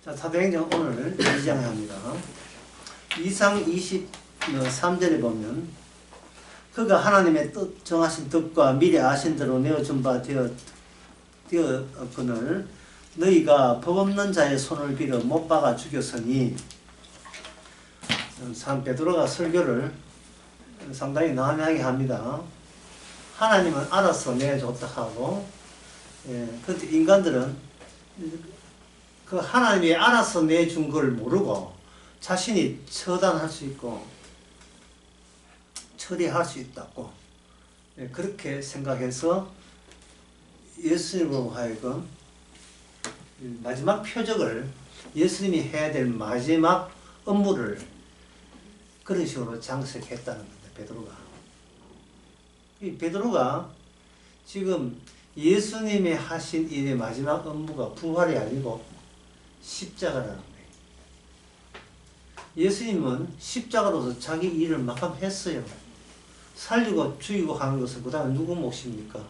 자, 사도행전 오늘 2장 합니다. 2장 23절에 보면 그가 하나님의 뜻, 정하신 뜻과 미리 아신 대로 내어준 바 되었거늘 너희가 법 없는 자의 손을 빌어 못 박아 죽였으니, 산 베드로가 설교를 상당히 난해하게 합니다. 하나님은 알아서 내줬다 하고, 근데 인간들은 그 하나님이 알아서 내준 걸 모르고 자신이 처단할 수 있고 처리할 수 있다고 그렇게 생각해서 예수님으로 하여금 마지막 표적을, 예수님이 해야 될 마지막 업무를 그런 식으로 장식했다는 겁니다. 베드로가. 이 베드로가 지금 예수님이 하신 일의 마지막 업무가 부활이 아니고 십자가라는 거예요. 예수님은 십자가로서 자기 일을 마감했어요. 살리고 죽이고 하는 것은 그 다음에 누구 몫입니까?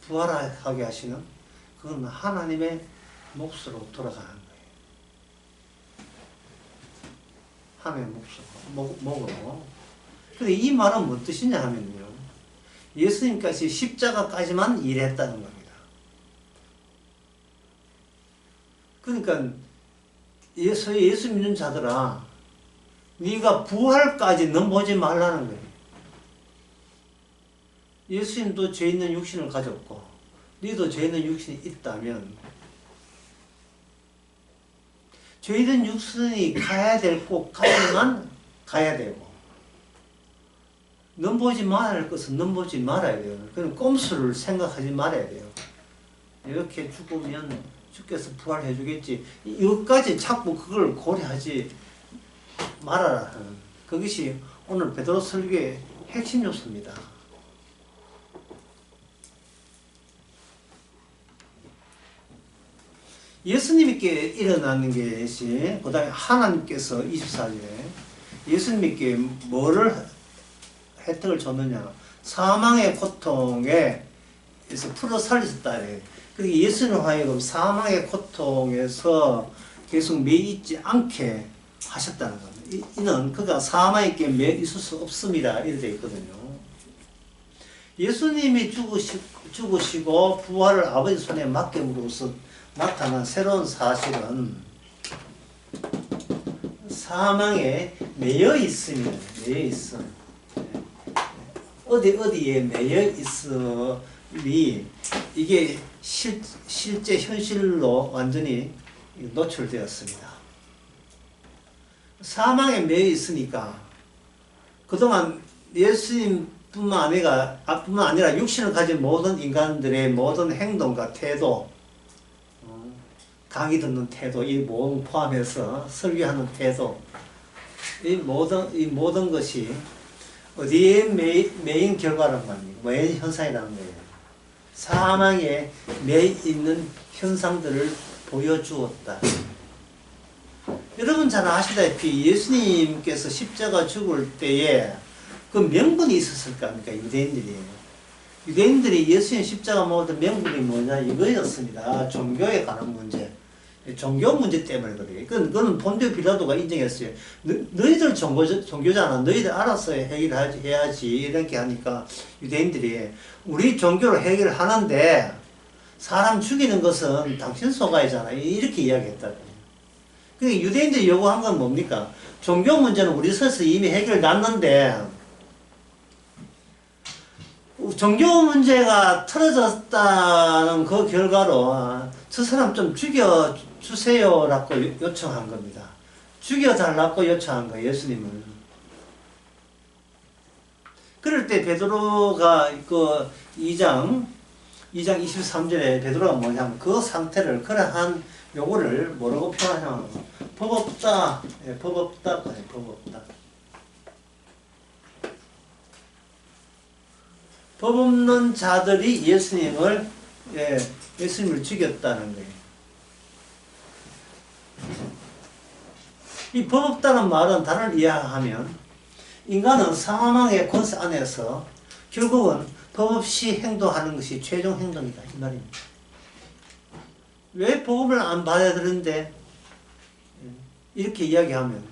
부활하게 하시는, 그건 하나님의 몫으로 돌아가는 거예요. 하나님의 몫으로. 근데 이 말은 무슨 뜻이냐 하면요, 예수님까지 십자가까지만 일했다는 겁니다. 그러니까 예수 믿는 자들아, 네가 부활까지는 보지 말라는 거예요. 예수님도 죄 있는 육신을 가졌고 너희도 죄 있는 육신이 있다면 죄 있는 육신이 가야 될 곳까지만 가야 되고, 넘보지 말아야 할 것은 넘보지 말아야 돼요. 그럼 꼼수를 생각하지 말아야 돼요. 이렇게 죽으면 주께서 부활해 주겠지, 이것까지 자꾸 그걸 고려하지 말아라. 그것이 오늘 베드로 설교의 핵심 요소입니다. 예수님께 일어나는 것이, 그 다음에 하나님께서 24절에 예수님께 뭐를 혜택을 줬느냐, 사망의 고통에서 풀어 살리셨다. 그리고 예수는 하여금 사망의 고통에서 계속 매이지 않게 하셨다는 겁니다. 이는 그가 사망에게 매 있을 수 없습니다. 이렇게 되어 있거든요. 예수님이 죽으시고 부활을 아버지 손에 맡김으로써 나타난 새로운 사실은 사망에 매여 있습니다. 매여 있어. 어디에 매여 있으니 이게 실제 현실로 완전히 노출되었습니다. 사망에 매여 있으니까 그동안 예수님뿐만 아니라 육신을 가진 모든 인간들의 모든 행동과 태도, 강의 듣는 태도, 이 모든 포함해서 설교하는 태도, 이 모든 것이 어디에 매인 결과란 말입니까? 매인 현상이라는 거예요. 사망에 매 있는 현상들을 보여주었다. 여러분 잘 아시다시피 예수님께서 십자가 죽을 때에 그 명분이 있었을 거 아닙니까? 유대인들이 예수님 십자가 먹었던 명분이 뭐냐 이거였습니다. 종교에 관한 문제. 종교 문제 때문에 그래요. 그건 본디오 빌라도가 인정했어요. 너희들 종교잖아. 너희들 알아서 해결해야지. 이렇게 하니까 유대인들이 우리 종교로 해결하는데 사람 죽이는 것은 당신 소가이잖아. 이렇게 이야기했다. 그러니까 유대인들이 요구한 건 뭡니까? 종교 문제는 우리 서서 이미 해결났는데 종교 문제가 틀어졌다는 그 결과로 저 사람 좀 죽여주세요라고 요청한 겁니다. 죽여달라고 요청한 거예요, 예수님을. 그럴 때 베드로가 그 2장 23절에 베드로가 뭐냐면 그 상태를, 그러한 요거를 뭐라고 표현하냐면 법 없다. 법 없다. 법 없는 자들이 예수님을 죽였다는 거예요. 이 법 없다는 말은 다른 이해하면 인간은 사망의 권세 안에서 결국은 법 없이 행동하는 것이 최종 행동이다 이 말입니다. 왜 복음을 안 받아들이는데 이렇게 이야기하면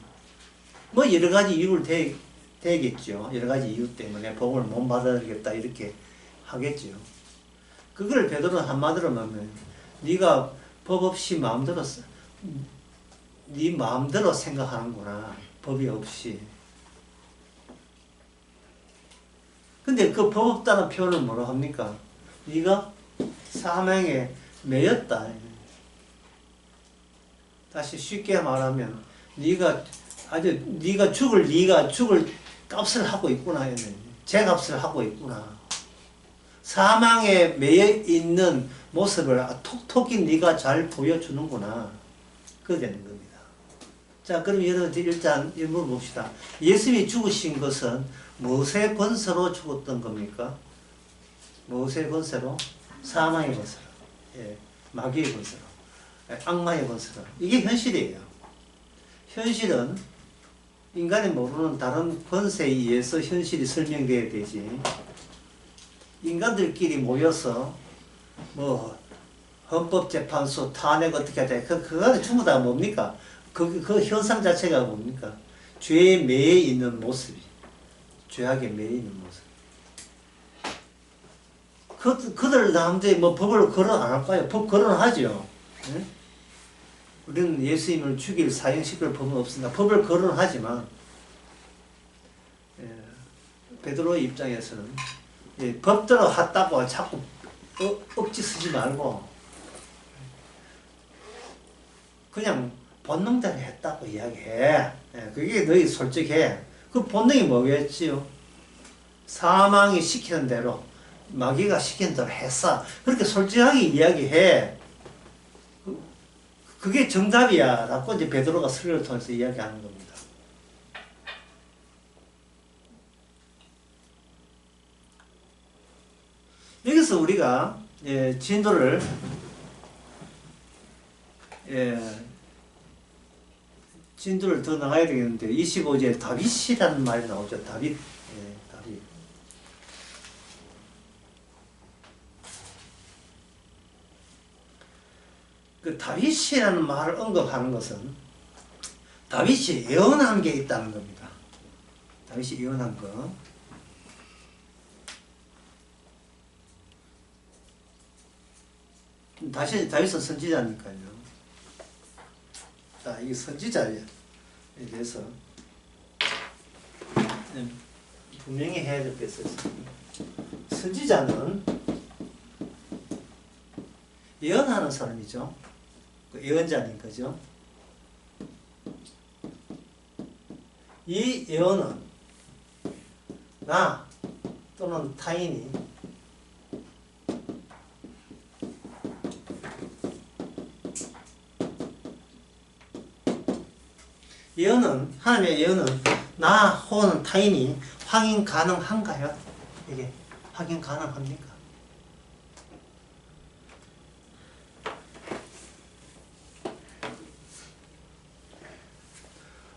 뭐 여러 가지 이유를 대겠죠. 여러 가지 이유 때문에 복음을 못 받아들이겠다 이렇게 하겠죠. 그걸 베드로는 한마디로 하면 네가 법 없이 마음대로 네 마음대로 생각하는구나. 법이 없이. 근데 그 법 없다는 표현을 뭐라 합니까? 네가 사망에 매였다. 다시 쉽게 말하면 네가 죽을 값을 하고 있구나. 죄값을 하고 있구나. 사망에 매여 있는 모습을 톡톡히 네가 잘 보여주는구나. 그게 되는 겁니다. 자, 그럼 여러분 일단 일부러 봅시다. 예수님이 죽으신 것은 무엇의 권세로 죽었던 겁니까? 무엇의 권세로? 사망의 권세로. 예, 마귀의 권세로. 예, 악마의 권세로. 이게 현실이에요. 현실은 인간이 모르는 다른 권세에 의해서 현실이 설명돼야 되지. 인간들끼리 모여서 뭐 헌법재판소 탄핵 어떻게 하자. 그거 전부 다 뭡니까? 그 현상 자체가 뭡니까? 죄에 매여 있는 모습이. 죄악에 매여 있는 모습. 그들 남들이 뭐 법을 거론 안 할까요? 법 거론하죠. 예? 우리는 예수님을 죽일 사형시킬 법은 없습니다. 법을 거론하지만 예, 베드로의 입장에서는 예, 법대로 했다고 자꾸 억지 쓰지 말고 그냥 본능대로 했다고 이야기해. 예, 그게 너희 솔직해. 그 본능이 뭐겠지요? 사망이 시키는 대로 마귀가 시키는 대로 했어. 그렇게 솔직하게 이야기해. 그게 정답이야 라고 이제 베드로가 설교를 통해서 이야기하는 겁니다. 여기서 우리가 진도를 진도를 더 나가야 되겠는데 25절에 다윗이라는 말이 나오죠. 다윗. 다윗. 그 다윗이라는 말을 언급하는 것은 다윗이 예언한 게 있다는 겁니다. 다윗이 예언한 거. 다윗은 선지자니까요. 자, 이게 선지자에 대해서 분명히 해야 될 게 있어요. 선지자는 예언하는 사람이죠. 그 예언자인 거죠. 이 예언은 나 또는 타인이 하나님의 예언은 나 혹은 타인이 확인 가능한가요? 이게 확인 가능합니까?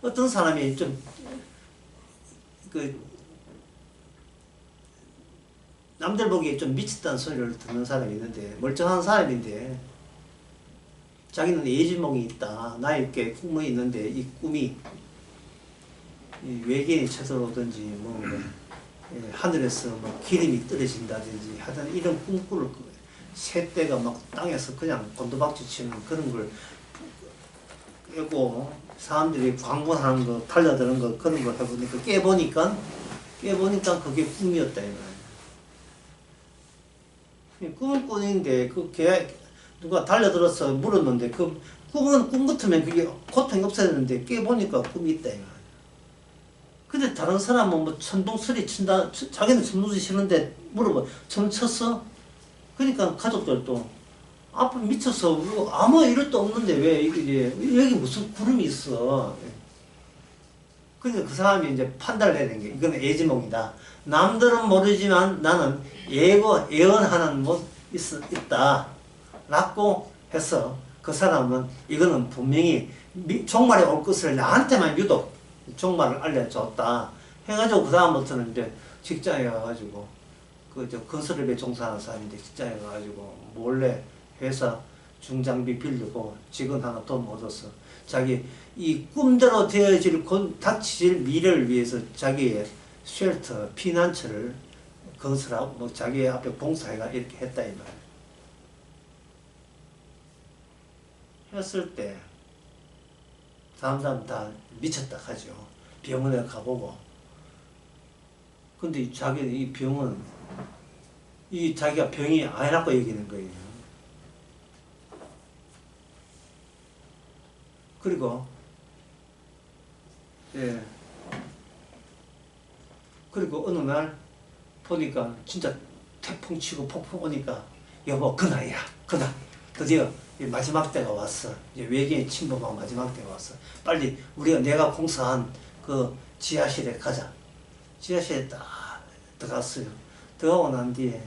어떤 사람이 남들 보기에 좀 미쳤다는 소리를 듣는 사람이 있는데, 멀쩡한 사람인데, 자기는 예지몽이 있다. 나에게 꿈이 있는데, 이 꿈이 외계인이 쳐들어오든지, 하늘에서 막 기름이 떨어진다든지, 하여튼 이런 꿈꾸를 새떼가 막 땅에서 그냥 곤두박질 치는 그런 걸 깨고, 사람들이 광분하는 거, 달려드는 거, 그런 걸 해보니까, 깨보니까 그게 꿈이었다, 이거야. 꿈을 꾸는데, 누가 달려들어서 물었는데, 그 꿈은 꿈 같으면 그게 고통이 없어졌는데, 깨보니까 꿈이 있다, 이거야. 근데 다른 사람은 뭐 천둥 소리 친다, 자기는 천둥 소리 치는데 물어봐. 천 쳤어? 그러니까 가족들도 아빠 미쳤어. 아무 일도 없는데 왜 이게 여기 무슨 구름이 있어. 그러니까 그 사람이 이제 판단을 해야 되는 게 이건 예지몽이다. 남들은 모르지만 나는 예언하는 있다. 라고 해서 그 사람은 이거는 분명히 종말에 올 것을 나한테만 유독 종말을 알려줬다. 해가지고 그 다음부터는 이제 직장에 가가지고 건설업에 종사하는 사람인데 직장에 가가지고 몰래 회사 중장비 빌리고 직원 하나 돈 얻어서 자기 이 꿈대로 되어질 닥칠 미래를 위해서 자기의 쉘터, 피난처를 건설하고 뭐 자기 앞에 봉사해가 이렇게 했다 이 말이에요. 했을 때 사람 다 미쳤다 하죠. 병원에 가보고. 근데 자기는 이 병은 이 자기가 병이 아니라고 여기는 거예요. 그리고 예. 그리고 어느 날 보니까 진짜 태풍 치고 폭풍 오니까 여보 그날이야 그날 드디어 마지막 때가 왔어. 이제 외계인 침범한 마지막 때가 왔어. 빨리 내가 공사한 그 지하실에 가자. 지하실에 딱 들어갔어요. 들어가고 난 뒤에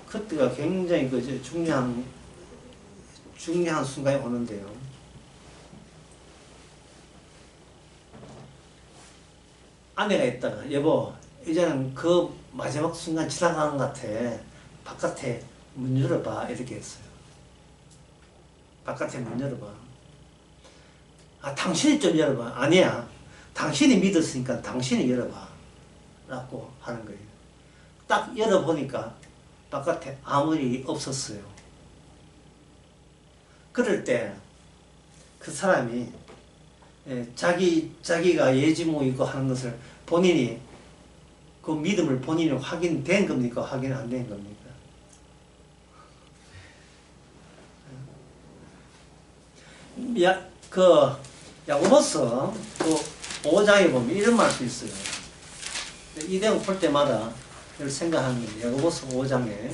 그때가 굉장히 중요한 순간이 오는데요. 아내가 있다가 여보 이제는 그 마지막 순간 지나가는 것 같아. 바깥에 문 열어봐 이렇게 했어요. 바깥에 문 열어봐. 아 당신이 좀 열어봐. 아니야. 당신이 믿었으니까 당신이 열어봐 라고 하는 거예요. 딱 열어보니까 바깥에 아무 일이 없었어요. 그럴 때 그 사람이 자기가 예지몽이고 하는 것을 본인이 그 믿음을 본인이 확인된 겁니까? 확인 안 된 겁니까? 야고보서 그 5장에 보면 이런 말도 있어요. 이 내용 볼 때마다 이걸 생각하는 거예요. 야고보서 5장에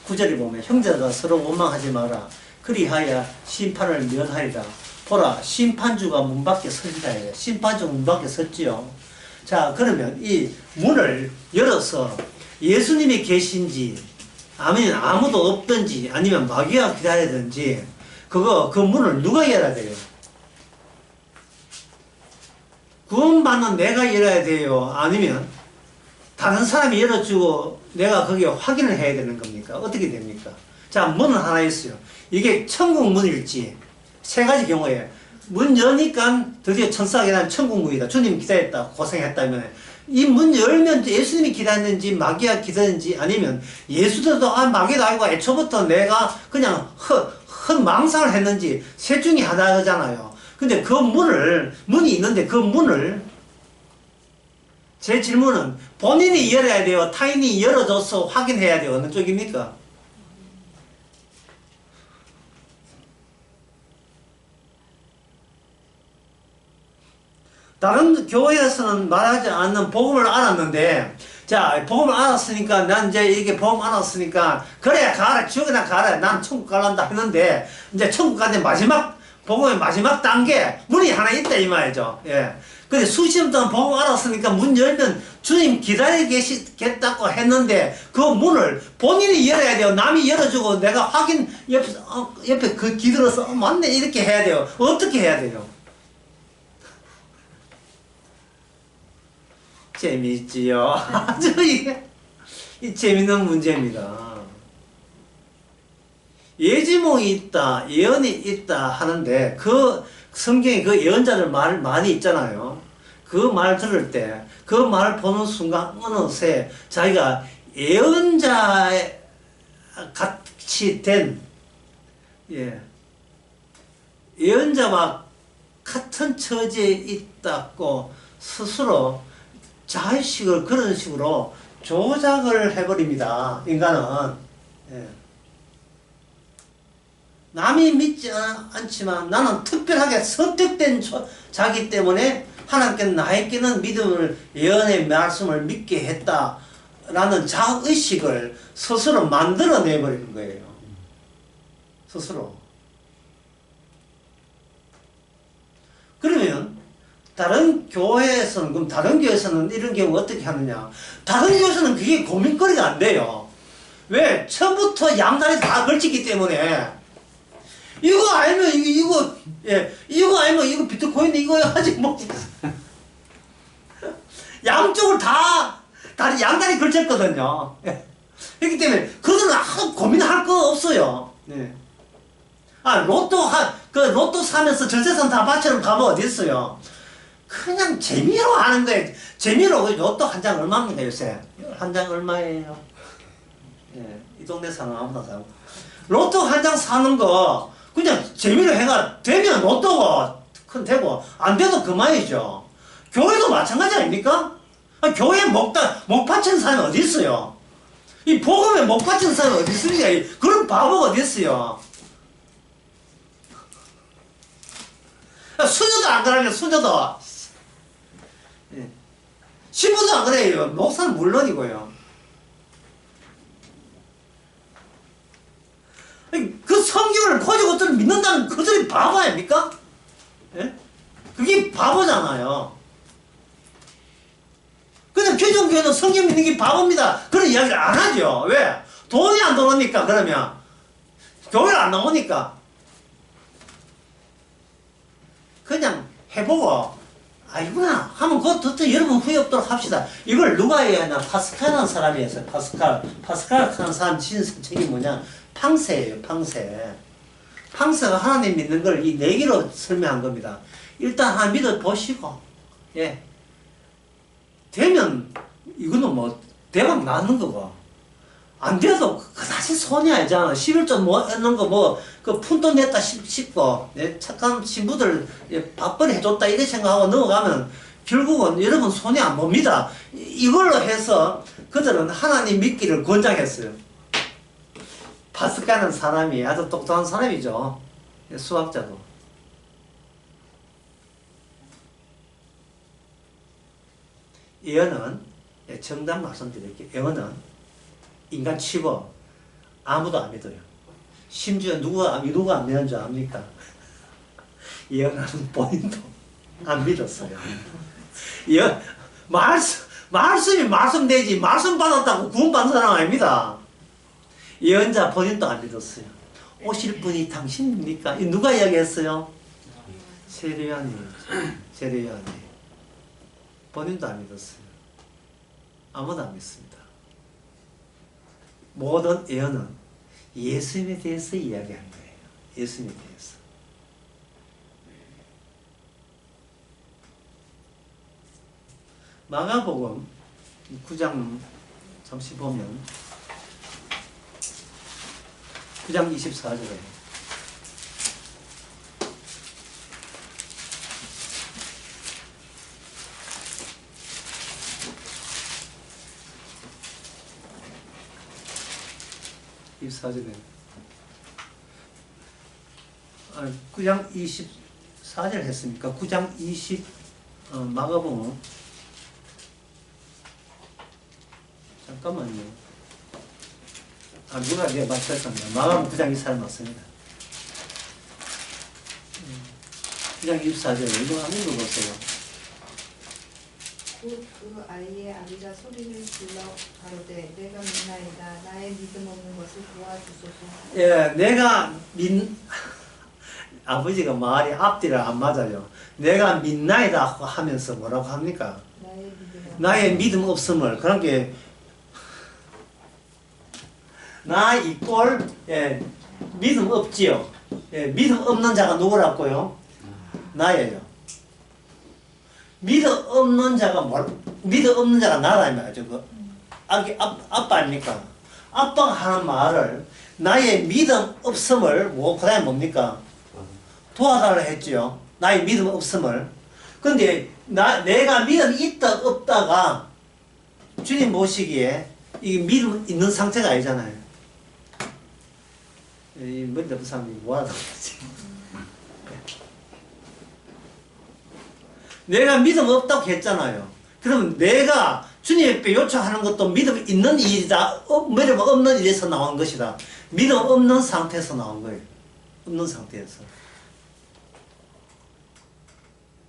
9절에 보면 형제가 서로 원망하지 마라. 그리하여 심판을 면하리라. 보라 심판주가 문 밖에 서리라 해요. 심판주 문 밖에 섰지요. 자 그러면 이 문을 열어서 예수님이 계신지 아니면 아무도 없든지 아니면 마귀가 기다리든지 그 문을 누가 열어야 돼요? 구원받는 내가 열어야 돼요? 아니면 다른 사람이 열어주고 내가 거기에 확인을 해야 되는 겁니까? 어떻게 됩니까? 자 문은 하나 있어요. 이게 천국 문일지 세 가지 경우에 문 여니까 드디어 천사가 기다린 천국 문이다. 주님 기다렸다. 고생했다면 이 문 열면 예수님이 기다렸는지 마귀가 기다렸는지 아니면 예수들도 마귀도 아니고 애초부터 내가 그냥 헛 망상을 했는지 셋 중에 하나잖아요. 근데 문이 있는데 그 문을 제 질문은 본인이 열어야 돼요? 타인이 열어줘서 확인해야 돼요? 어느 쪽입니까? 다른 교회에서는 말하지 않는 복음을 알았는데, 자, 복음을 알았으니까, 난 이제 이게 복음 알았으니까, 그래, 가라, 지옥에나 가라, 난 천국 가란다 했는데, 이제 천국 가는 복음의 마지막 단계, 문이 하나 있다, 이 말이죠. 예. 근데 수십 년 동안 복음 알았으니까 문 열면 주님 기다려 계시겠다고 했는데, 그 문을 본인이 열어야 돼요. 남이 열어주고 내가 옆에 기들어서, 맞네, 이렇게 해야 돼요. 어떻게 해야 돼요? 재미있지요. 아주 이 재밌는 문제입니다. 예지몽이 있다, 예언이 있다 하는데 그 성경에 그 예언자들 말 많이 있잖아요. 그 말 들을 때, 그 말 보는 순간 어느새 자기가 예언자 같이 된 예언자와 같은 처지에 있다고 스스로 자의식을 그런 식으로 조작을 해버립니다. 인간은. 예. 남이 믿지 않지만 나는 특별하게 선택된 자기 때문에 하나님께는 나에게는 믿음을 예언의 말씀을 믿게 했다라는 자의식을 스스로 만들어내버리는 거예요. 스스로. 그러면 다른 교회에서는 이런 경우 어떻게 하느냐? 다른 교회에서는 그게 고민거리가 안 돼요. 왜? 처음부터 양다리 다 걸치기 때문에 이거 알면 이거 알면 이거 비트코인 이거 하지 뭐 양쪽을 다 양다리 걸쳤거든요. 그렇기 때문에 그들은 아무 고민할 거 없어요. 네. 로또 사면서 전재산 다 바치는 가면 어디 있어요? 그냥 재미로 하는 거예요. 재미로. 로또 한 장 얼마입니까, 요새? 한 장 얼마예요? 예, 이 동네 사는 아무나 사고. 로또 한 장 사는 거, 그냥 재미로 해가, 되면 로또가 큰 되고, 안 돼도 그만이죠. 교회도 마찬가지 아닙니까? 교회에 목 바치는 사람이 어디 있어요? 이 복음에 목 바치는 사람이 어디 있습니까? 그런 바보가 어디 있어요? 수녀도 안 그러면 수녀도. 예. 신부도 안 그래요. 목사는 물론이고요. 그 성경을 가지고 그들을 믿는다는 그들이 바보 아닙니까? 예? 그게 바보잖아요. 근데 개정교회는 성경 믿는 게 바보입니다. 그런 이야기를 안 하죠. 왜? 돈이 안 들어오니까. 그러면 교회를 안 나오니까. 그냥 해보고 아이구나 하면 그것도 여러분 후회 없도록 합시다. 이걸 누가 해야 하나? 파스칼이라는 사람이 했어요. 파스칼이라는 사람 지은 책이 뭐냐? 팡세예요. 팡세가 하나님 믿는 걸 이 네 개로 설명한 겁니다. 일단 하나 믿어보시고, 예, 되면 이거는 뭐 대박 나는 거고, 안 돼도 그다지 손이 아니잖아. 11조 뭐 했는 거 뭐 그 푼돈 냈다 싶고, 예, 착한 신부들 밥벌이 해줬다 이래 생각하고 넘어가면 결국은 여러분 손이 안 봅니다. 이걸로 해서 그들은 하나님 믿기를 권장했어요. 파스칼은 사람이 아주 똑똑한 사람이죠. 수학자도. 예언은, 정답 말씀드릴게요. 예언은 인간 치고 아무도 안 믿어요. 심지어 누가 안 믿는 줄 압니까? 예언하는 본인도 안 믿었어요. 말씀이 말씀되지, 말씀 받았다고 구원받는 사람 아닙니다. 예언자 본인도 안 믿었어요. 오실 분이 당신입니까? 누가 이야기했어요? 세례요한이. 본인도 안 믿었어요. 아무도 안 믿습니다. 모든 예언은 예수님에 대해서 이야기한 거예요. 예수님에 대해서. 마가복음 9장 잠시 보면 9장 24절에 (24절에) 9장 24절 했습니까? 9장 20 마가복음 잠깐만요. 누가 내가 맞췄습니다. 마가복음 9장 24절 맞습니다. 9장 24절 이거 한번 읽어보세요. 그 아이의 아비가 소리를 질러 가로되 내가 믿나이다. 나의 믿음 없는 것을 도와주소서. 예, 내가 아버지가 말이 앞뒤를 안 맞아요. 내가 믿나이다 하면서 뭐라고 합니까? 나의 믿음 없음을. 그러니까 나 이꼴 믿음 없지요. 믿음 없는 자가 누구라고요? 나예요. 믿음 없는 자가 믿음 없는 자가 나다 이 말이죠. 그 아빠 아닙니까? 아빠가 하는 말을 나의 믿음 없음을 그다음에 뭡니까? 도와달라 했지요. 나의 믿음 없음을. 근데 내가 믿음 있다 없다가 주님 모시기에 이 믿음 있는 상태가 아니잖아요. 이 믿음 없는 사람이 뭐하다고 그러지? 내가 믿음 없다고 했잖아요. 그러면 내가 주님 앞에 요청하는 것도 믿음 있는 일이다. 믿음 없는 일에서 나온 것이다. 믿음 없는 상태에서 나온 거예요. 없는 상태에서.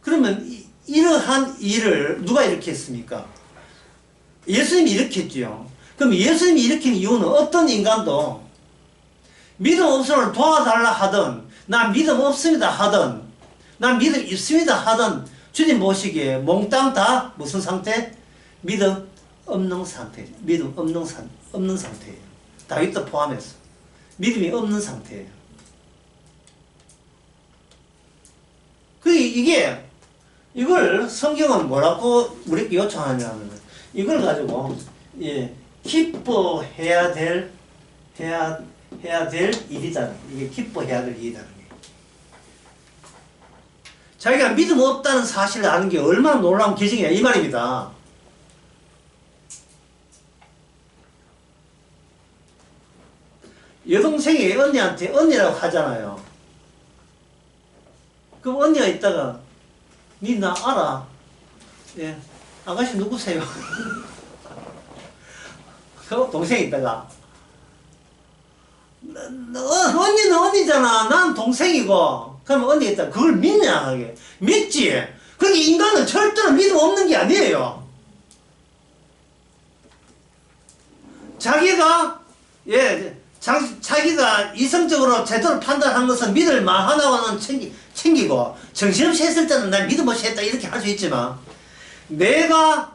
그러면 이러한 일을 누가 이렇게 했습니까? 예수님이 일으켰죠. 그럼 예수님이 일으킨 이유는 어떤 인간도 믿음 없음을 도와달라 하든 나 믿음 없습니다 하든 나 믿음 있습니다 하든 주님 모시기에 몽땅 다 무슨 상태? 믿음 없는 상태, 믿음 없는 상태예요. 다윗도 포함해서 믿음이 없는 상태예요. 이게 이걸 성경은 뭐라고 우리에게 요청하냐면 이걸 가지고 기뻐해야 될 일이다. 이게 기뻐해야 될 일이다. 자기가 믿음 없다는 사실을 아는 게 얼마나 놀라운 기적이냐 이 말입니다. 여동생이 언니한테 언니라고 하잖아요. 그럼 언니가 있다가 니 나 알아? 예, 아가씨 누구세요? 그 동생이 있다가 언니는 언니잖아. 난 동생이고. 그럼 언니가 있다가 그걸 믿냐 하게 믿지. 그게 인간은 절대로 믿음 없는 게 아니에요. 자기가 자기가 이성적으로 제대로 판단한 것은 믿을 만하다고는 챙기고 정신없이 했을 때는 난 믿음 없이 했다 이렇게 할 수 있지만 내가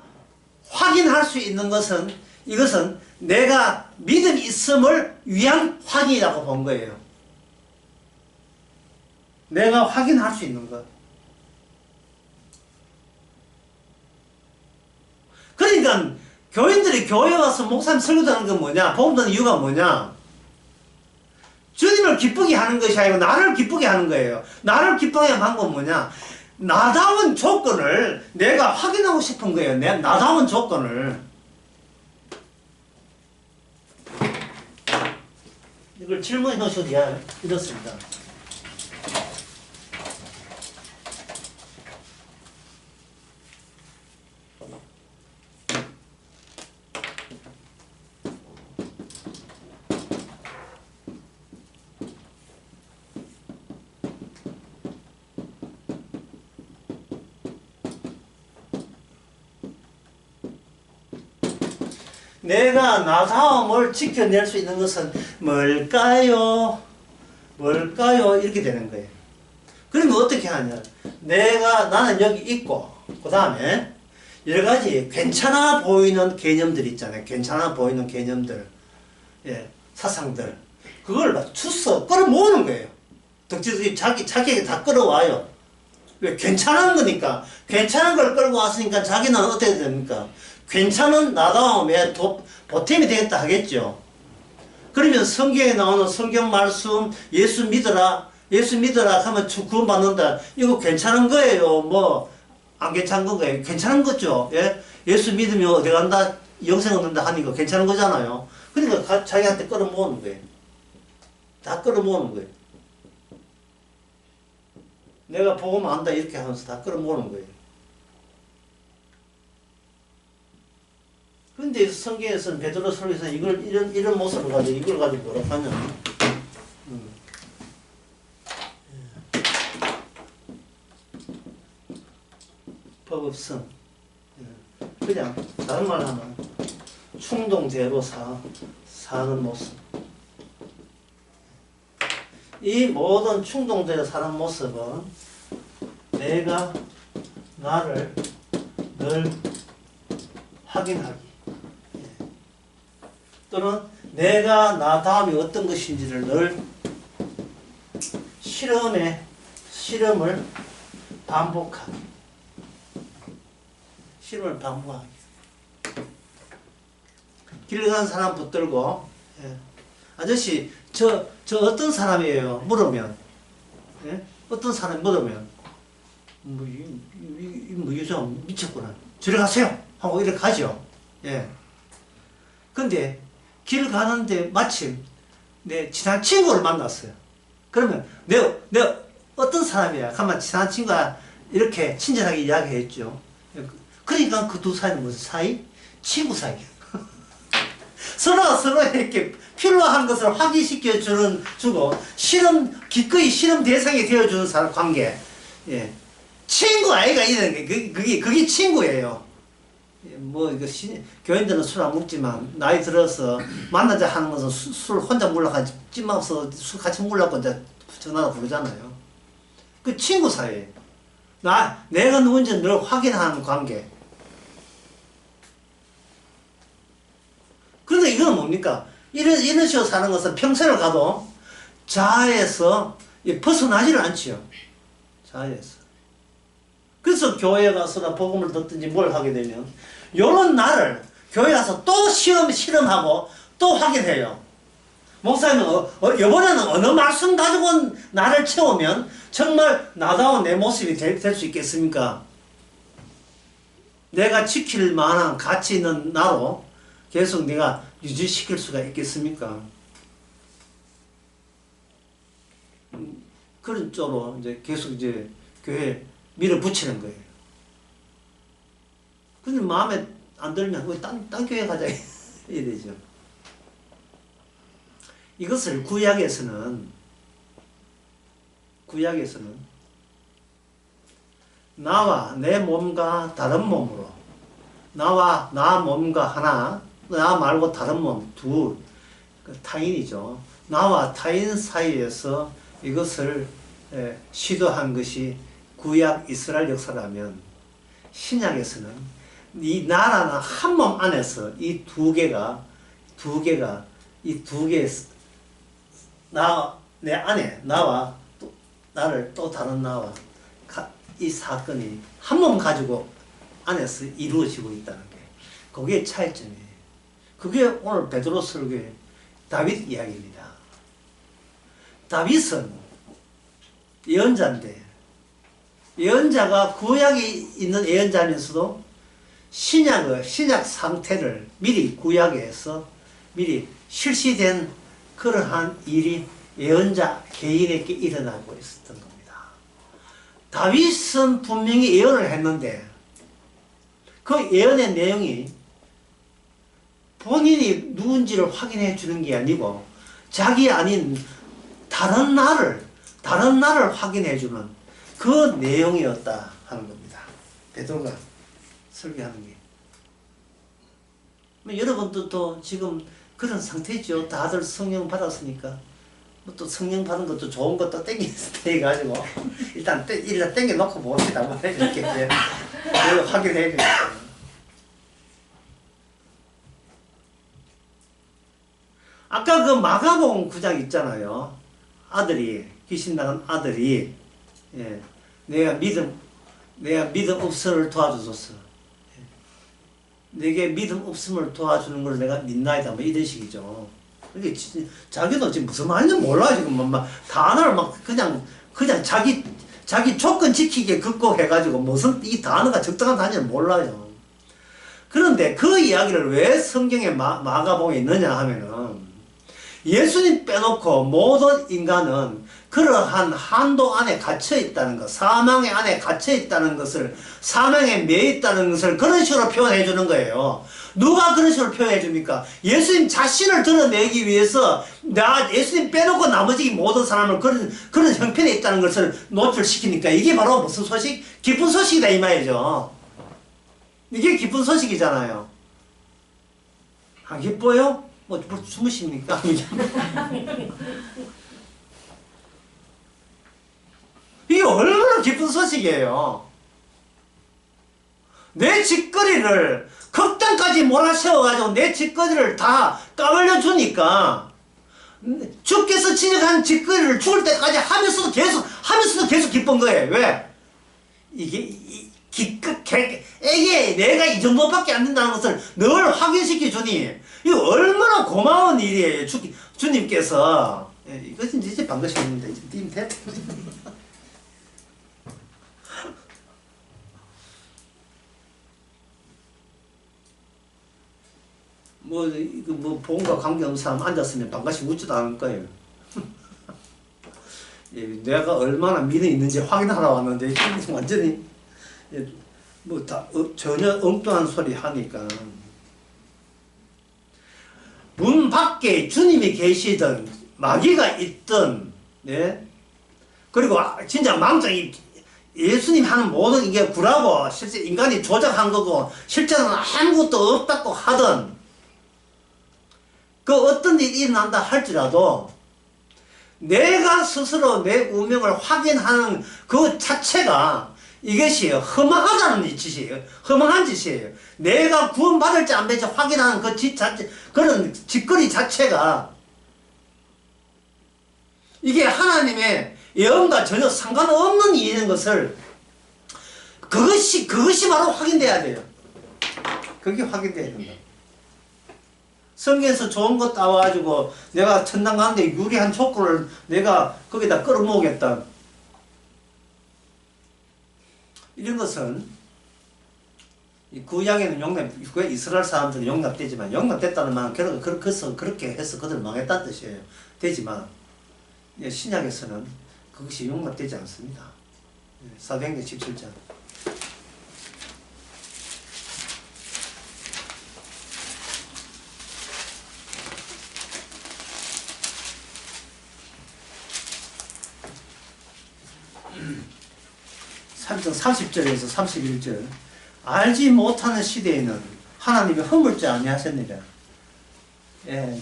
확인할 수 있는 것은 이것은 내가 믿음이 있음을 위한 확인이라고 본 거예요. 내가 확인할 수 있는 것. 그러니까 교인들이 교회 와서 목사님 설교하는 건 뭐냐? 복음 듣는 이유가 뭐냐? 주님을 기쁘게 하는 것이 아니고 나를 기쁘게 하는 거예요. 나를 기쁘게 하는 방법은 뭐냐? 나다운 조건을 내가 확인하고 싶은 거예요. 나다운 조건을. 이걸 질문해 놓으셔도 이렇습니다. 내가 나다움을 지켜낼 수 있는 것은 뭘까요? 뭘까요? 이렇게 되는 거예요. 그러면 어떻게 하냐? 나는 여기 있고, 그 다음에 여러 가지 괜찮아 보이는 개념들 있잖아요. 괜찮아 보이는 개념들, 사상들. 그걸 주워 끌어모으는 거예요. 덕지덕지 자기에게 다 끌어와요. 왜? 괜찮은 거니까. 괜찮은 걸 끌고 왔으니까 자기는 어떻게 됩니까? 괜찮은 나다움에 보탬이 되겠다 하겠죠. 그러면 성경에 나오는 성경 말씀 예수 믿어라 하면 구원받는다. 이거 괜찮은 거예요. 뭐 안 괜찮은 거예요. 괜찮은 거죠. 예수 믿으면 어디 간다 영생 얻는다 하니까 괜찮은 거잖아요. 그러니까 자기한테 끌어모으는 거예요. 다 끌어모으는 거예요. 내가 복음 안다 이렇게 하면서 다 끌어모으는 거예요. 근데 성경에서는 베드로 설교에서 이런 모습을 가지고 이걸 가지고 뭐라고 하냐? 법없음. 그냥 다른 말 하면 충동대로 사는 모습. 이 모든 충동대로 사는 모습은 내가 나를 늘 확인하기. 또는 내가 나 다음이 어떤 것인지를 늘 실험을 반복하기. 실험을 반복하기. 길 가는 사람 붙들고 아저씨 저 어떤 사람이에요? 물으면 어떤 사람이 물으면 이 여자 미쳤구나. 저리 가세요 하고 이렇게 가죠. 근데 길 가는데 마침 내 친한 친구를 만났어요. 그러면 내가 어떤 사람이야? 가만 친한 친구가 이렇게 친절하게 이야기했죠. 그러니까 그 두 사이는 무슨 사이? 친구 사이. 서로에게 필요한 것을 주고 기꺼이 실험 대상이 되어주는 사람 관계. 친구 아이가 이런 게 그게 친구예요. 뭐 이거 교인들은 술 안 먹지만 나이 들어서 만나자 하는 것은 술 혼자 몰라가 찜 없어 술 같이 몰라고 이제 전화가 부르잖아요. 그 친구 사이. 내가 누군지 늘 확인하는 관계. 이건 뭡니까? 이런 식으로 사는 것은 평생을 가도 자아에서 벗어나지를 않지요. 자아에서. 그래서 교회 가서나 복음을 듣든지 뭘 하게 되면 요런 날을 교회 가서 또 실험하고 또 확인해요. 목사님은 이번에는 어느 말씀 가지고 나를 채우면 정말 나다운 내 모습이 될 수 있겠습니까? 내가 지킬 만한 가치 있는 나로 계속 내가 유지시킬 수가 있겠습니까? 그런 쪽으로 이제 계속 이제 교회에 밀어붙이는 거예요. 근데 마음에 안 들면 왜 딴 교회 가자 이래 되죠. 이것을 구약에서는 나와 내 몸과 다른 몸으로, 나와 나 몸과 하나, 나 말고 다른 몸 둘, 타인이죠. 나와 타인 사이에서 이것을 시도한 것이 구약 이스라엘 역사라면, 신약에서는 이 나라는 한 몸 안에서 이 두 개가 이 두 개의 내 안에 나와 또 나를 또 다른 나와 이 사건이 한 몸 가지고 안에서 이루어지고 있다는 게 그게 차이점이에요. 그게 오늘 베드로 설교의 다윗 이야기입니다. 다윗은 예언자인데 예언자가 구약에 있는 예언자면서도 신약 상태를 미리 구약에서 미리 실시된 그러한 일이 예언자 개인에게 일어나고 있었던 겁니다. 다윗은 분명히 예언을 했는데 그 예언의 내용이 본인이 누군지를 확인해 주는 게 아니고 자기 아닌 다른 나를 확인해 주는 그 내용이었다 하는 겁니다. 베드로가 설교하는 게. 여러분들도 지금 그런 상태죠. 다들 성령 받았으니까. 또 성령 받은 것도 좋은 것도 땡겨가지고 일단 땡겨놓고 봅시다. 이렇게 이제 확인해 주니까. 아까 그 마가복음 9장 있잖아요. 귀신 나간 아들이 내가 믿음 없음을 도와주소서. 내게 믿음 없음을 도와주는 걸 내가 믿나이다. 뭐 이런 식이죠. 이게 자기도 지금 무슨 말인지 몰라 지금 막 단어를 막 그냥 자기 조건 지키게 극복해가지고 무슨 이 단어가 적당한 단어를 몰라요. 그런데 그 이야기를 왜 성경에 마가복음에 있느냐 하면은 예수님 빼놓고 모든 인간은 그러한 한도 안에 갇혀 있다는 것, 사망의 안에 갇혀 있다는 것을, 사망에 매여 있다는 것을 그런 식으로 표현해 주는 거예요. 누가 그런 식으로 표현해 줍니까? 예수님 자신을 드러내기 위해서 예수님 빼놓고 나머지 모든 사람을 그런 형편에 있다는 것을 노출시키니까 이게 바로 무슨 소식? 기쁜 소식이다 이 말이죠. 이게 기쁜 소식이잖아요. 안 기뻐요? 뭐 주무십니까? 이게 얼마나 기쁜 소식이에요. 내 짓거리를 극단까지 몰아세워가지고 내 짓거리를 다 까발려 주니까 주께서 지적한 짓거리를 죽을 때까지 하면서도 계속 기쁜 거예요. 왜? 이게 내가 이 정도밖에 안 된다는 것을 늘 확인시켜 주니 이거 얼마나 고마운 일이에요. 주님께서. 이것은 이제 반가셨는데 님 돼? 보험과 관계없는 사람 앉았으면 반가시 웃지도 않을 거예요. 내가 얼마나 믿음이 있는지 확인하러 왔는데, 완전히, 전혀 엉뚱한 소리 하니까. 문 밖에 주님이 계시든, 마귀가 있든, 그리고 진짜 망정이 예수님 하는 모든 이게 구라고, 실제 인간이 조작한 거고, 실제로는 아무것도 없다고 하든, 그 어떤 일이 일어난다 할지라도 내가 스스로 내 운명을 확인하는 그 자체가 이것이 허망하다는 짓이에요. 허망한 짓이에요. 내가 구원받을지 안 받을지 확인하는 그 짓 자체, 그런 짓거리 자체가 이게 하나님의 예언과 전혀 상관없는 일인 것을 그것이 바로 확인돼야 돼요. 그게 확인돼야 된다. 성경에서 좋은 거 따와가지고 내가 천당 가는데 유리한 족구를 내가 거기다 끌어모으겠다. 이런 것은 구약에는 이스라엘 사람들은 용납되지만 용납됐다는 말은 그렇게 해서 그들 망했다는 뜻이에요. 되지만 신약에서는 그것이 용납되지 않습니다. 사도행전 17장. 삼장 30절에서 31절. 알지 못하는 시대에는 하나님이 허물지 아니하셨느냐. 예,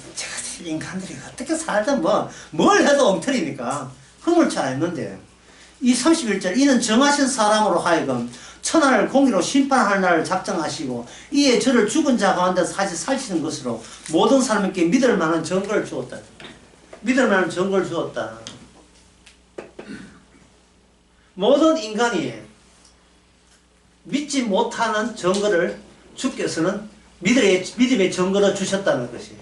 인간들이 어떻게 살든 뭘 해도 엉터리니까 허물지 않았는데, 이 31절, 이는 정하신 사람으로 하여금 천하를 공의로 심판할 날을 작정하시고 이에 저를 죽은 자 가운데서 다시 살리시는 것으로 모든 사람에게 믿을 만한 증거를 주었다. 믿을 만한 증거를 주었다. 모든 인간이 믿지 못하는 증거를 주께서는 믿음의 증거를 주셨다는 것이,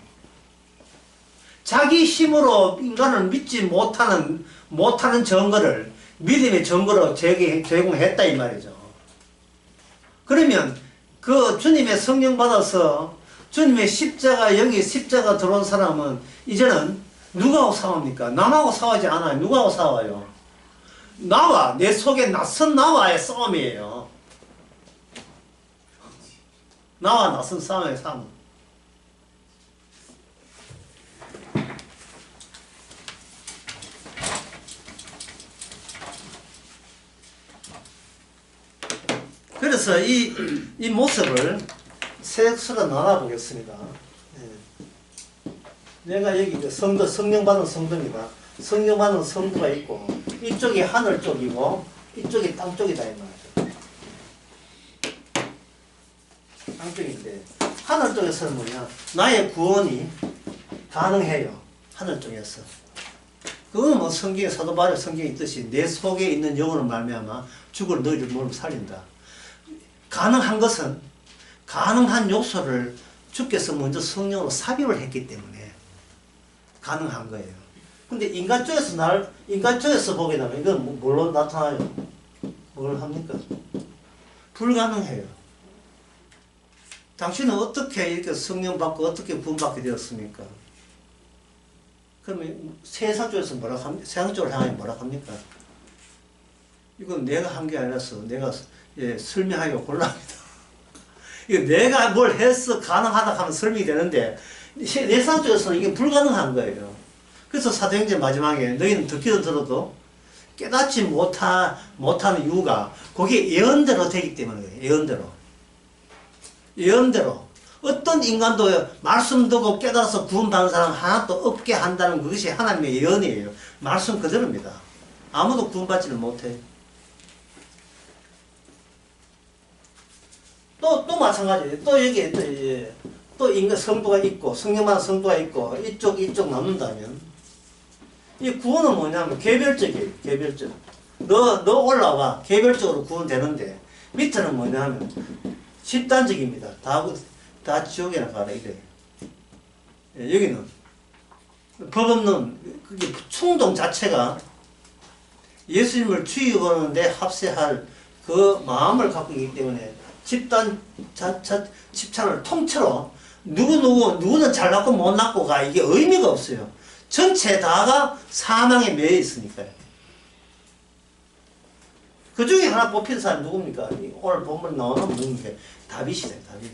자기 힘으로 인간을 믿지 못하는 증거를 믿음의 증거로 제공했다 이 말이죠. 그러면 그 주님의 성령 받아서 주님의 여기 십자가 들어온 사람은 이제는 누구하고 싸웁니까? 남하고 싸우지 않아요. 누구하고 싸워요? 내 속에 낯선 나와의 싸움이에요. 나와 낯선 싸움의 싸움. 그래서 이 모습을 세 수로 나눠보겠습니다. 내가 여기 성령 받은 성도입니다. 성령 받은 성도가 있고, 이쪽이 하늘 쪽이고 이쪽이 땅 쪽이다 이 말이죠. 땅 쪽인데 하늘 쪽에서는 뭐냐, 나의 구원이 가능해요. 하늘 쪽에서. 그건 성경에 사도 바울 성경에 있듯이 내 속에 있는 영혼을 말미암아 죽을 너희를 몸을 살린다. 가능한 것은, 가능한 요소를 주께서 먼저 성령으로 삽입을 했기 때문에 가능한 거예요. 근데 인간 쪽에서 보게 되면 이건 뭘로 나타나요? 뭘 합니까? 불가능해요. 당신은 어떻게 이렇게 성령 받고 어떻게 구원받게 되었습니까? 그러면 세상 쪽에서 세상 쪽을 향해 뭐라 합니까? 이건 내가 한 게 아니라서 내가 설명하기가 곤란합니다. 이거 내가 뭘 해서 가능하다 하면 설명이 되는데 세상 쪽에서는 이게 불가능한 거예요. 그래서 사도행전 마지막에 너희는 듣기도 들어도 깨닫지 못하는 이유가 그게 예언대로 되기 때문이에요. 예언대로. 어떤 인간도 말씀 듣고 깨달아서 구원받는 사람 하나도 없게 한다는 그것이 하나님의 예언이에요. 말씀 그대로입니다. 아무도 구원받지는 못해요. 또 마찬가지예요. 또 여기에 또 인간 성도가 있고 성령받은 성도가 있고 이쪽 남는다면 이 구원은 뭐냐면 개별적이에요. 개별적. 너 올라와. 개별적으로 구원되는데 밑에는 뭐냐면 집단적입니다. 다 지옥에나 가라 이래. 여기는 법 없는 그게 충동 자체가 예수님을 죽이고는데 합세할 그 마음을 갖고 있기 때문에 집단을 통째로 누구는 잘났고 못났고가 이게 의미가 없어요. 전체 다가 사망에 매여 있으니까요. 그 중에 하나 뽑힌 사람이 누굽니까? 오늘 본문 나오는 누굽니까? 다윗이다, 다윗.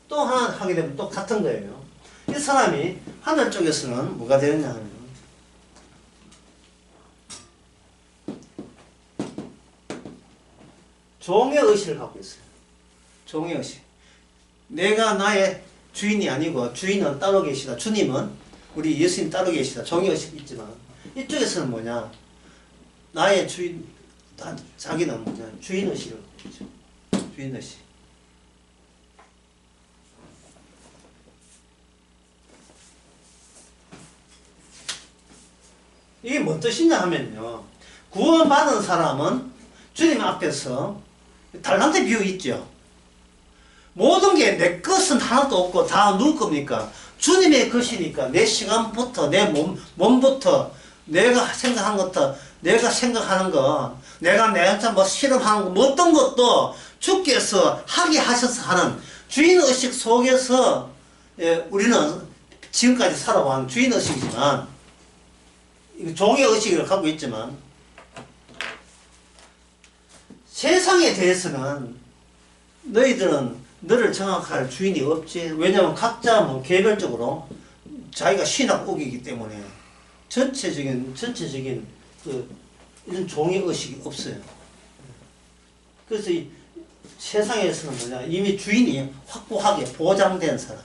또 하나 하게 되면 또 같은 거예요. 이 사람이 하늘 쪽에서는 뭐가 되느냐 하면 종의 의식을 갖고 있어요. 종의 의식. 내가 나의 주인이 아니고 주인은 따로 계시다. 주님은 우리 예수님 따로 계시다. 종의의식 있지만 이쪽에서는 뭐냐? 나의 주인, 자기는 뭐냐? 주인의식을 갖고 있죠. 주인의식. 이게 뭔 뜻이냐 하면요. 구원받은 사람은 주님 앞에서 달란트 비유 있죠. 모든 게 내 것은 하나도 없고 다 누구 겁니까? 주님의 것이니까 내 시간부터 내 몸부터 내가 생각한 것부터 내가 생각하는 거 내가 내한테 뭐 실험하는 거 뭐 어떤 것도 주께서 하게 하셔서 하는 주인의식 속에서 우리는 지금까지 살아온 주인의식이지만 종의의식을 갖고 있지만 세상에 대해서는 너희들은 너를 정확할 주인이 없지. 왜냐하면 각자 뭐 개별적으로 자기가 신학국이기 때문에 전체적인 이런 종의 의식이 없어요. 그래서 이 세상에서는 뭐냐 이미 주인이 확고하게 보장된 사람.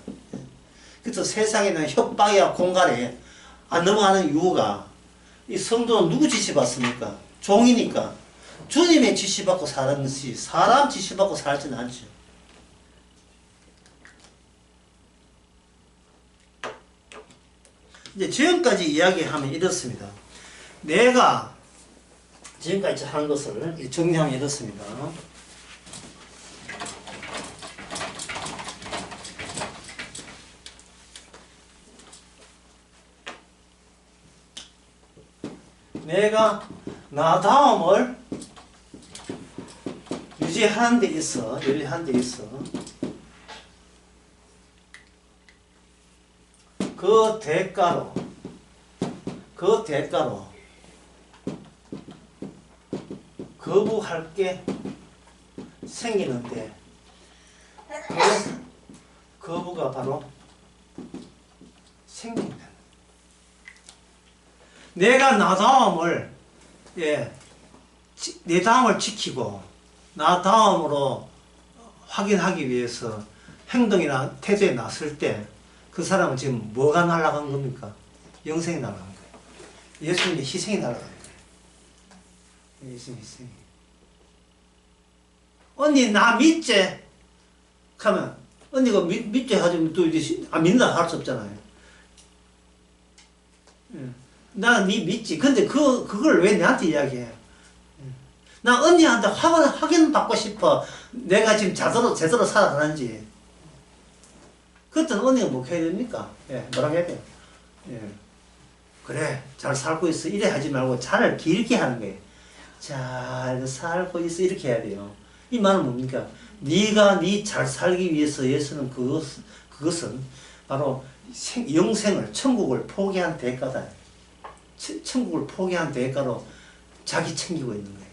그래서 세상에는 협박이야 공갈에 안 넘어가는 이유가 이 성도는 누구 지시받습니까? 종이니까 주님의 지시받고 사는 것이 사람 지시받고 살지는 않죠. 이제 지금까지 이야기하면 이렇습니다. 내가 지금까지 한 것을 정리하면 이렇습니다. 내가 나 다음을 유지하는 데 있어, 그 대가로 거부할 게 생기는데 그 거부가 바로 생긴다. 내가 나 다음을 내 다음을 지키고 나 다음으로 확인하기 위해서 행동이나 태도에 나설 때 그 사람은 지금 뭐가 날아간 겁니까? 영생이 날아간 거예요. 예수님의 희생이 날아간 거예요. 예수님 희생이. 언니 나 믿지? 하면 언니가 믿지 하지만 또 이제 안 믿는다 할 수 없잖아요. 나 니 믿지. 근데 그걸 왜 내한테 이야기해? 나 언니한테 확인 받고 싶어. 내가 지금 제대로 살아가는지. 그때는 언니가 뭐 해야 됩니까? 뭐라고 해야 돼요? 그래, 잘 살고 있어. 이래 하지 말고 잘 길게 하는 거예요. 잘 살고 있어. 이렇게 해야 돼요. 이 말은 뭡니까? 네가 잘 살기 위해서 예수는 그것은 바로 영생을, 천국을 포기한 대가다. 천국을 포기한 대가로 자기 챙기고 있는 거예요.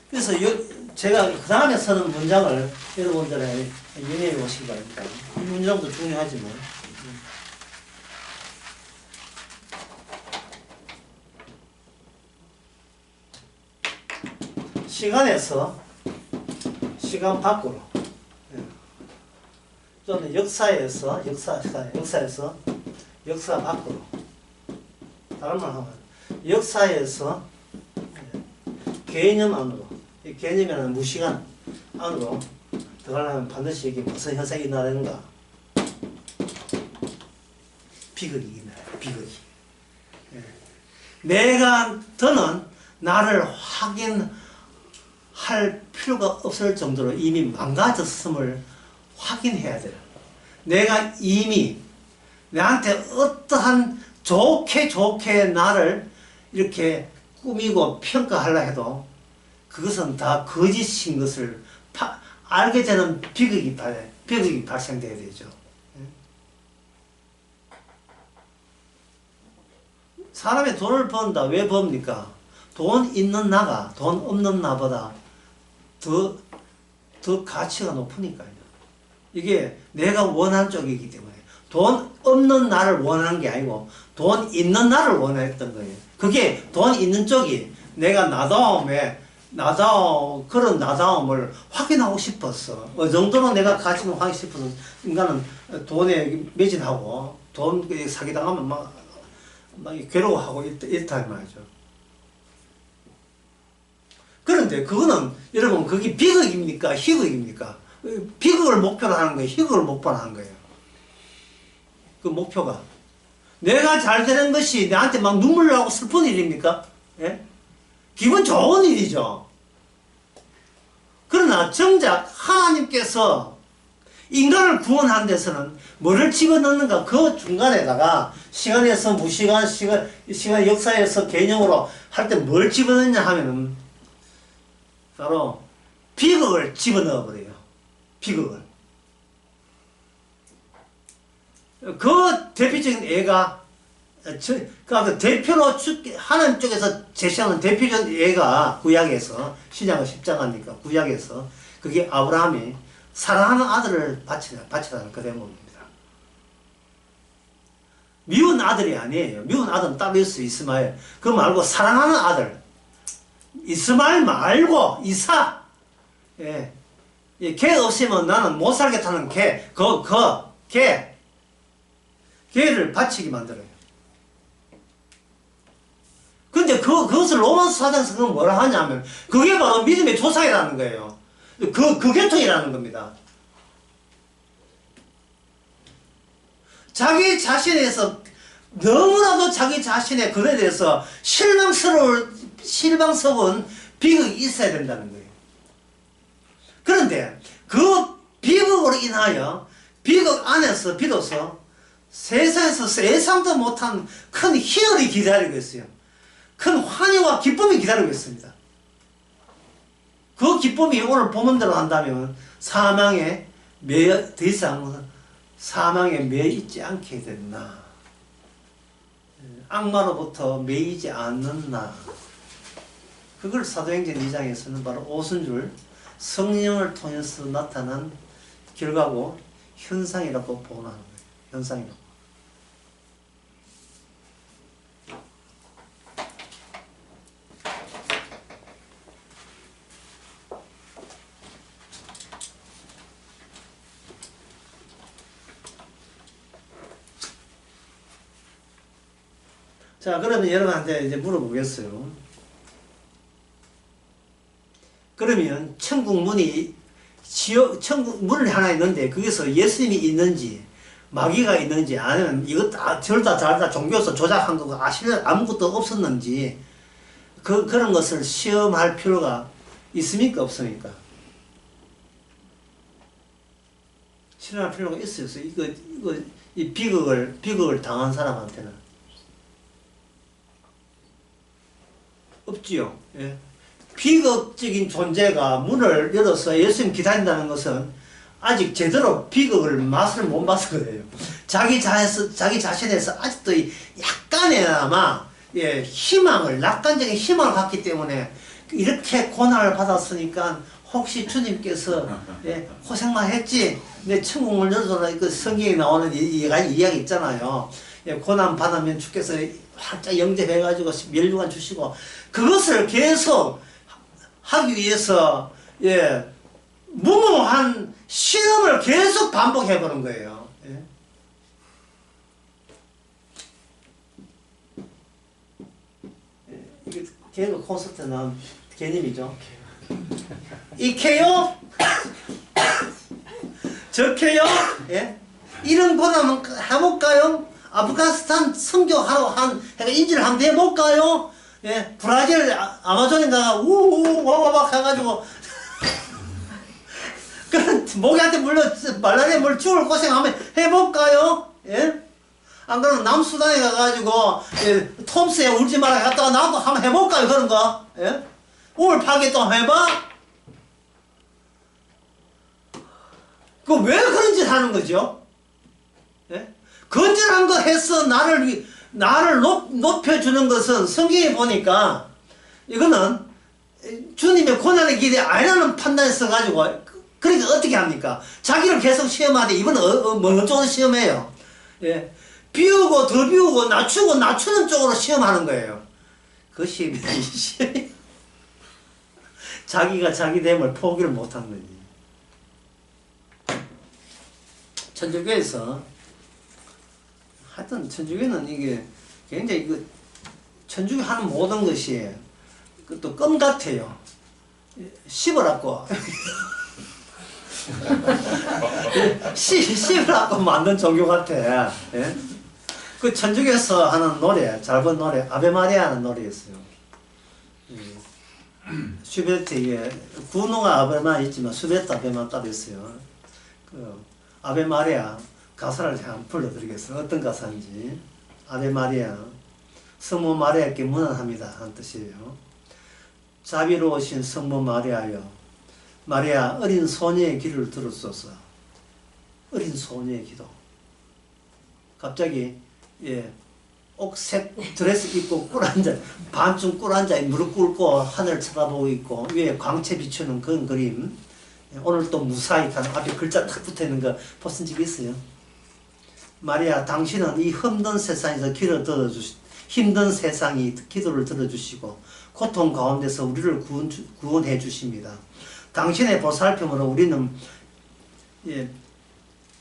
그래서 제가 그 다음에 쓰는 문장을 여러분들의 유념해 보시기 바랍니다. 이 문장도 중요하지만 시간에서 시간 밖으로 또는 역사에서 역사 밖으로 다른 말 하면 역사에서 개념 안으로 이 개념이라는 무시간 안으로 들어가려면 반드시 이게 무슨 현상이 일어나는가? 비극이 일어나요. 비극이. 더는 나를 확인할 필요가 없을 정도로 이미 망가졌음을 확인해야 돼요. 내가 이미 나한테 어떠한 좋게 나를 이렇게 꾸미고 평가하려 해도 그것은 다 거짓인 것을 알게 되는 비극이 발생돼야 되죠. 사람이 돈을 번다. 왜 법니까? 돈 있는 나가 돈 없는 나보다 더 가치가 높으니까요. 이게 내가 원하는 쪽이기 때문에 돈 없는 나를 원하는 게 아니고 돈 있는 나를 원했던 거예요. 그게 돈 있는 쪽이 내가 나 다음에 그런 나다움을 확인하고 싶었어. 어느 정도로 내가 가치는 확인 싶어서 인간은 돈에 매진하고 돈 사기당하면 막 괴로워하고 이렇다 말이죠. 그런데 그거는 여러분 그게 비극입니까? 희극입니까? 비극을 목표로 하는 거예요. 희극을 목표로 하는 거예요. 그 목표가 내가 잘 되는 것이 나한테 막 눈물 나고 슬픈 일입니까? 예? 기분 좋은 일이죠. 그러나 정작 하나님께서 인간을 구원한 데서는 뭐를 집어넣는가? 그 중간에다가 시간에서 무시간, 시간 역사에서 개념으로 할 때 뭘 집어넣냐 하면은 바로 비극을 집어넣어 버려요. 비극을. 그 대표적인 예가 그 대표로 하나님 쪽에서 제시하는 대표적인 예가 구약에서 신약은 십자가니까 구약에서 그게 아브라함이 사랑하는 아들을 바치라는 그 대목입니다. 미운 아들이 아니에요. 미운 아들은 따로 있어 이스마엘. 그거 말고 사랑하는 아들 이스마엘 말고 이삭. 예. 걔 없으면 나는 못 살겠다는 걔를 바치게 만들어요. 근데 그것을 로마서 사장에서 그건 뭐라 하냐면, 그게 바로 믿음의 조상이라는 거예요. 그 계통이라는 겁니다. 자기 자신에서, 너무나도 자기 자신의 그에 대해서 실망스러운 비극이 있어야 된다는 거예요. 그런데 그 비극으로 인하여, 비극 안에서 비로소 세상에서 예상도 못한 큰 희열이 기다리고 있어요. 큰 환희와 기쁨이 기다리고 있습니다. 그 기쁨이 오늘 본문대로 한다면 더 이상 사망에 매여 있지 않게 됐나. 악마로부터 매이지 않는 나. 그걸 사도행전 2장에서는 바로 오순절 성령을 통해서 나타난 결과고 현상이라고 보는 거예요. 현상이라고. 자, 그러면 여러분한테 이제 물어보겠어요. 그러면 천국 문이 천국 문이 하나 있는데 거기서 예수님이 있는지 마귀가 있는지 아니면 이거 다 종교에서 조작한 거고 아무것도 없었는지 그런 것을 시험할 필요가 있습니까? 없습니까? 시험할 필요가 있어요. 이 비극을 당한 사람한테는 없지요. 예. 비극적인 존재가 문을 열어서 예수님 기다린다는 것은 아직 제대로 비극을 맛을 못 봤을 거예요. 자기 자신에서 아직도 약간의나마 낙관적인 희망을 갖기 때문에 이렇게 고난을 받았으니까 혹시 주님께서 고생만 했지 내 천국을 열어줘라. 그 성경에 나오는 이야기 있잖아요. 고난 받으면 주께서 활짝 영접해가지고 멸류관 주시고 그것을 계속 하기 위해서 무모한 실험을 계속 반복해보는 거예요. 이게 개그 콘서트에 나온 개념이죠. 이케요? 저케요? 이런 고난은 해볼까요? 아프가니스탄 선교하러 인지를 한번 해볼까요? 브라질 아마존인가 우와와박 해가지고 그런 모기한테 말라리아 물 죽을 고생하면 해볼까요? 안 그러면 남수단에 가가지고 톰스에 울지 마라 갔다가 나도 한번 해볼까요? 그런 거? 우울파게 또 해봐? 그 왜 그런 짓 하는 거죠? 건전한 거 해서 나를 높여주는 것은 성경에 보니까 이거는 주님의 고난의 길이 아니라는 판단을 써가지고 그러니까 어떻게 합니까? 자기를 계속 시험하되 이번은 어느 쪽으로 시험해요? 비우고 더 비우고 낮추는 쪽으로 시험하는 거예요. 그것이 시험이에요. 자기가 자기됨을 포기를 못한 거지. 천주교에서 하여튼 천주교는 이게 굉장히 천주교 하는 모든 것이 또 껌 같아요. 씹어갖고 씹으라고 만든 종교 같아. 예? 그 천주교에서 하는 노래, 잘 본 노래, 아베마리아 하는 노래였어요. 슈베트에 구노가 아베마 있지만 슈베트 아베마 따로 있어요. 그 아베마리아 가사를 한번 불러드리겠어요. 어떤 가사인지. 아베마리아, 성모 마리아께 문안합니다 하는 뜻이에요. 자비로우신 성모 마리아여, 마리아 어린 소녀의 기도를 들었소서. 어린 소녀의 기도. 갑자기 옥색 드레스 입고 꿀 앉아, 반쯤 꿀 앉아 무릎 꿇고 하늘 쳐다보고 있고 위에 광채 비추는 그런 그림. 오늘 또 무사히 간 앞에 글자 탁 붙어있는 거 보신 적 있어요? 마리아, 당신은 이 힘든 세상에서 힘든 세상이 기도를 들어주시고 고통 가운데서 우리를 구원해 주십니다. 당신의 보살핌으로 우리는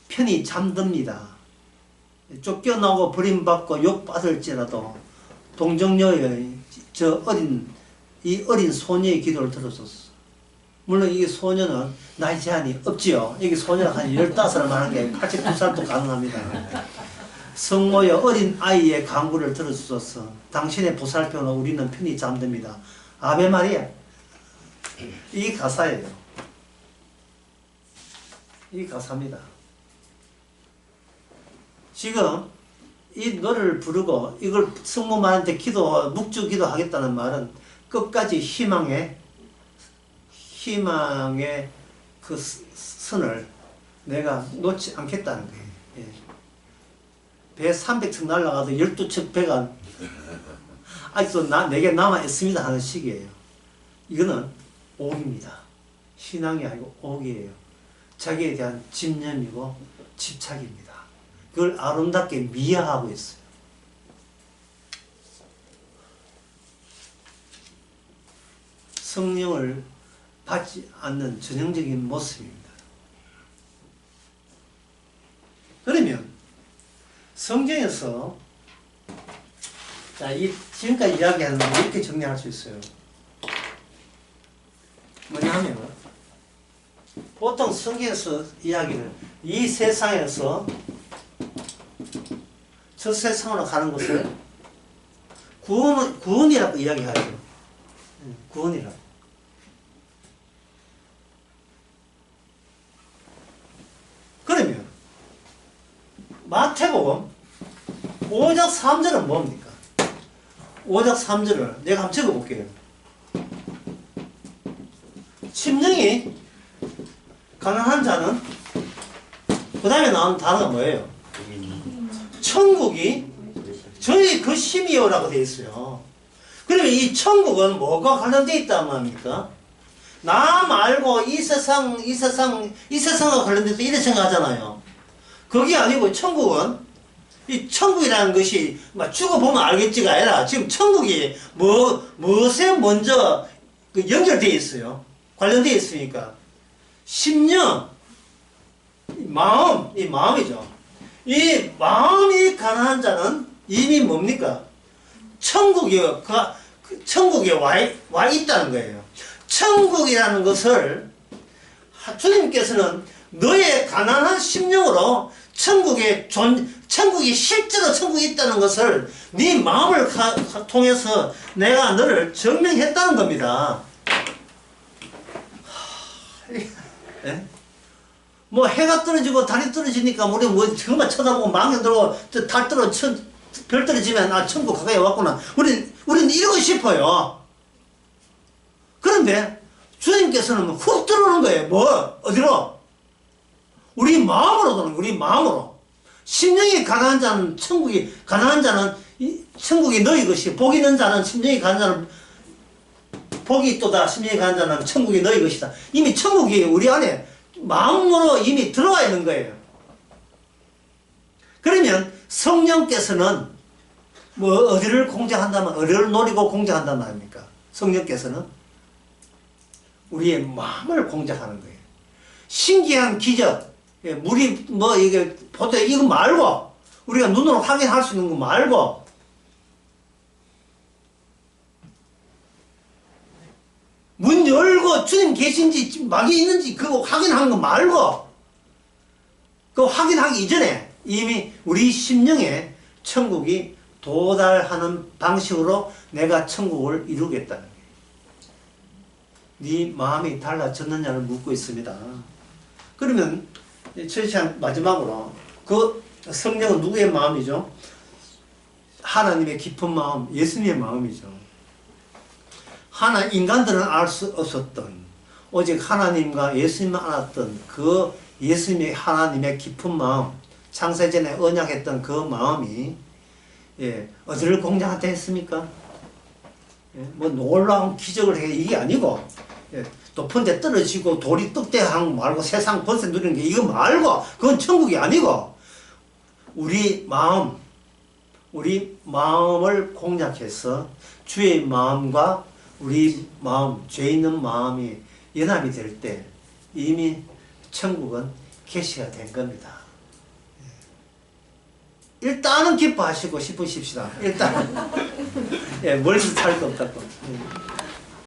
편히 잠듭니다. 쫓겨나고 버림받고 욕받을지라도 동정녀의 이 어린 소녀의 기도를 들어줬어. 물론 이 소녀는 나이 제한이 없지요. 여기 소녀는 한 15살 많은 게 82살도 가능합니다. 성모여 어린 아이의 간구를 들어주소서. 당신의 보살펴로 우리는 편히 잠듭니다. 아베 마리아. 이 가사예요. 이 가사입니다. 지금 이 노래를 부르고 이걸 성모마한테 묵주 기도하겠다는 말은 끝까지 희망의 그 선을 내가 놓지 않겠다는 거예요. 예. 배 300척 날아가도 12척 배가 아직도 내게 남아있습니다 하는 식이에요. 이거는 옥입니다. 신앙이 아니고 옥이에요. 자기에 대한 집념이고 집착입니다. 그걸 아름답게 미화하고 있어요. 성령을 받지 않는 전형적인 모습입니다. 그러면 성경에서 지금까지 이야기하는 걸 이렇게 정리할 수 있어요. 뭐냐 하면 보통 성경에서 이야기를 이 세상에서 저 세상으로 가는 것을 구원이라고 이야기하죠. 구원이라고. 그러면 마태복음 5장 3절은 뭡니까? 5장 3절을 내가 한번 적어볼게요. 심령이 가난한 자는 그 다음에 나오는 단어가 뭐예요? 천국이 저희 그 심이요라고 되어 있어요. 그러면 이 천국은 뭐가 관련되어 있단 말입니까? 나 말고 이 세상과 관련돼서 이래 생각하잖아요. 그게 아니고 천국은 이 천국이라는 것이 막 죽어보면 알겠지가 아니라 지금 천국이 무엇에 먼저 연결되어 있어요. 관련되어 있으니까 심령, 마음, 이 마음이죠. 이 마음이 가난한 자는 이미 뭡니까? 천국에 와 있다는 거예요. 천국이라는 것을 주님께서는 너의 가난한 심령으로 천국이 실제로 천국이 있다는 것을 네 마음을 통해서 내가 너를 증명했다는 겁니다. 예? 뭐 해가 떨어지고 달이 떨어지니까 우리 뭐 정말 쳐다보고 망령 들고 달 별 떨어지면 천국 가까이 왔구나. 우리는 이러고 싶어요. 그런데 주님께서는 훅 들어오는 거예요. 어디로? 우리 마음으로 들어오는 거예요. 우리 마음으로. 심령이 가난한 자는 천국이 너희 것이, 복이 있는 자는 심령이 가난한 자는 복이 있도다. 심령이 가난한 자는 천국이 너희 것이다. 이미 천국이 우리 안에 마음으로 이미 들어와 있는 거예요. 그러면 성령께서는 어디를 공작한다면, 어디를 노리고 공작한단 말입니까? 성령께서는 우리의 마음을 공작하는 거예요. 신기한 기적, 예, 물이 뭐 이게 보통 이거 말고 우리가 눈으로 확인할 수 있는 거 말고 문 열고 주님 계신지 막이 있는지 그거 확인한 거 말고 그거 확인하기 이전에 이미 우리 심령에 천국이 도달하는 방식으로 내가 천국을 이루겠다는 거예요. 네 마음이 달라졌느냐를 묻고 있습니다. 그러면 철시한 마지막으로 그 성령은 누구의 마음이죠? 하나님의 깊은 마음, 예수님의 마음이죠. 인간들은 알 수 없었던 오직 하나님과 예수님만 알았던 그 예수님의 하나님의 깊은 마음, 창세전에 언약했던 그 마음이 어디를 공략한테 했습니까? 뭐 놀라운 기적을 해 이게 아니고 높은 데 떨어지고 돌이 떡대한 거 말고 세상 번세 누리는 게 이거 말고 그건 천국이 아니고 우리 마음을 공략해서 주의 마음과 우리 마음, 죄 있는 마음이 연합이 될 때 이미 천국은 계시가 된 겁니다. 일단은 기뻐하시고 싶으십시다. 일단은 멀리서 살 거 없다고.